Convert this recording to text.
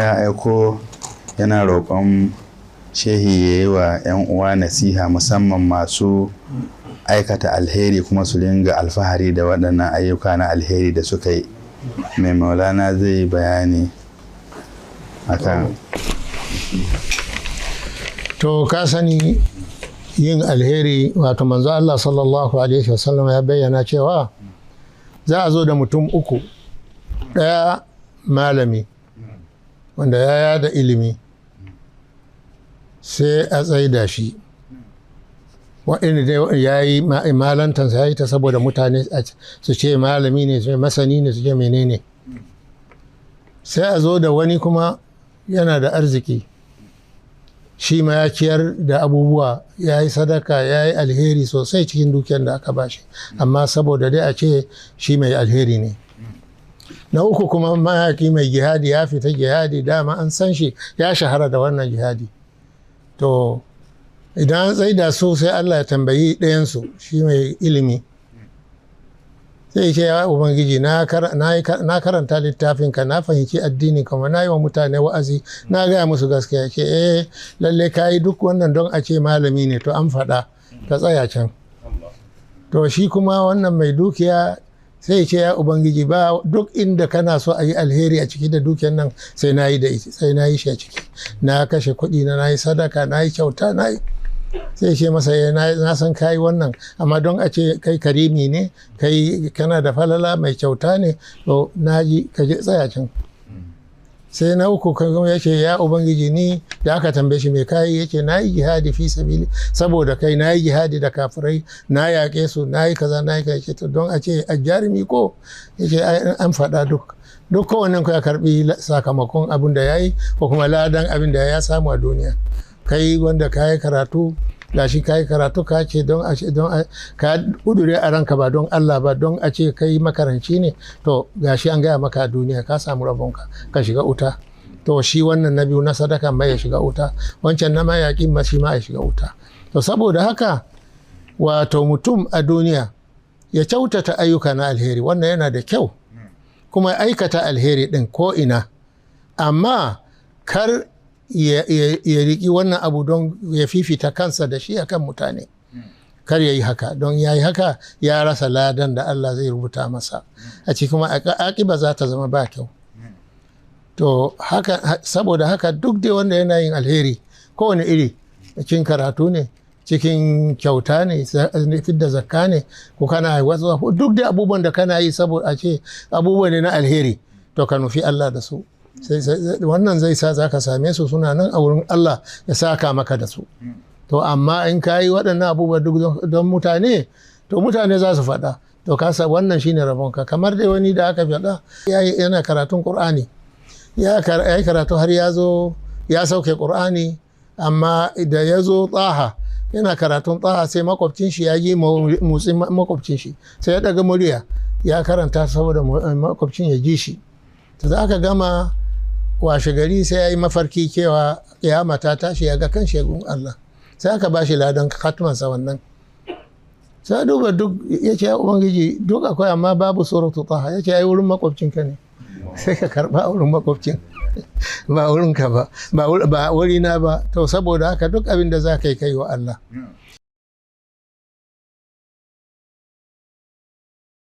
ya aiko yana roƙon shehi ya yi wa 'yan uwa nasiha musamman masu aikata alheri kuma su dinga alfahari da waɗannan ayyuka na alheri da suka yi. Mai maulana zai bayani akan. To ka sani yin alheri, wato manzo Allah sallallahu alaihi wasallam ya bayyana cewa za a zo da mutum uku, ɗaya malami wanda ya yada ilimi sai a tsaida shi, waɗanda ya yi malantansa ya yi ta saboda mutane su ce malami ne, su masani ne, su ce menene. Sai a zo da wani kuma yana da arziki, shi ma ya ciyar da abubuwa, ya yi sadaka, ya yi alheri sosai cikin dukiyar da aka bashi, amma saboda dai a ce shi mai alheri ne. Na uku kuma mayaki mai jihadi, ya fita jihadi, dama an san shi ya shahara da wannan jihadi. To idan an tsaida su sai Allah ya tambayi ɗayansu, shi mai ilimi, sai ce ya ubangiji na karanta littafinka, na fahimci addini kuma na yi wa mutane wa'azi, na gaya musu gaskiya. Ce lalle ka yi duk wannan don a ce malami ne, to an faɗa ka tsaya can. To shi kuma wannan mai dukiya sai ce ya ubangiji, ba duk inda kana so a yi alheri a ciki da dukiyar nan sai na yi shi a ciki, na kashe kuɗi na yi sadaka, na yi kyauta, na yi. Sai ce masa na san kayi wannan, amma don a ce kai karimi ne, kai kana da falala, mai kyauta ne, to na ji ka je tsaya can. Sai na uku kan ya ce ya ubangiji, ni da aka tambaye shi mai kayi, ya ce na yi jihadi fi sabili, saboda kai na yi jihadi da kafirai, na yaƙe su, na yi kaza, na yi kaza. To don a ce a jarumi ko, ya ce an faɗa duk kowannen ku ya karɓi sakamakon abin da ya yi, ko kuma ladan abin da ya samu a duniya. Kai wanda ka yi karatu, gashi ka yi karatu, ka ce don ka kudure a ranka ba don Allah ba, don a ce kai makaranci ne, to gashi an gaya maka a duniya ka samu rabonka, ka shiga wuta. To shi wannan na biyu na sadaka mai ya shiga wuta, wancan na mayaƙin ma shi ma ya shiga wuta. To saboda haka wato mutum a duniya ya kyautata ayyuka na alheri, wannan yana da kyau, kuma aikata alheri ɗin ko ina, amma kar ya riƙi wannan abu don ya fifita kansa da shi akan mutane. Kar ya yi haka, don ya yi haka ya rasa ladan da Allah zai rubuta masa, a cikin kuma aƙiba za ta zama ba kyau. To haka, saboda haka duk dai wanda yana yin alheri kowane iri, cikin karatu ne, cikin kyauta ne, fidda zakka ne, ko kana wasu duk dai abubuwan da kana yi saboda a ce abubuwa ne na alheri, to ka nufi Allah da su. Wannan zai sa za ka same su suna nan a wurin Allah ya saka maka da su. To amma in ka yi waɗannan abubuwa duk don mutane, to mutane za su faɗa, to kasa wannan shine rabonka. Kamar dai wani da aka faɗa yana karatun Ƙur'ani, ya yi karatu har ya sauke Ƙur'ani, amma da ya zo Taha, yana karatun Taha, sai makwabcin shi ya yi motsin makwabcin shi, sai ya ɗaga murya ya karanta saboda makwabcin ya ji shi. To da aka gama washe gari sai ya yi mafarki cewa kiyama ta tashi, ya ga kan shegun Allah, sai aka ba shi ladan khatmansa wannan. Sai duba duk, ya ce ya ubangiji duk akwai amma babu suratu Taha, ya ce ya yi wurin makwabcinka ne, sai ka karba a wurin makwabcin, ba wurinka ba, ba wurina ba. To saboda haka duk abin da za ka yi kai wa Allah.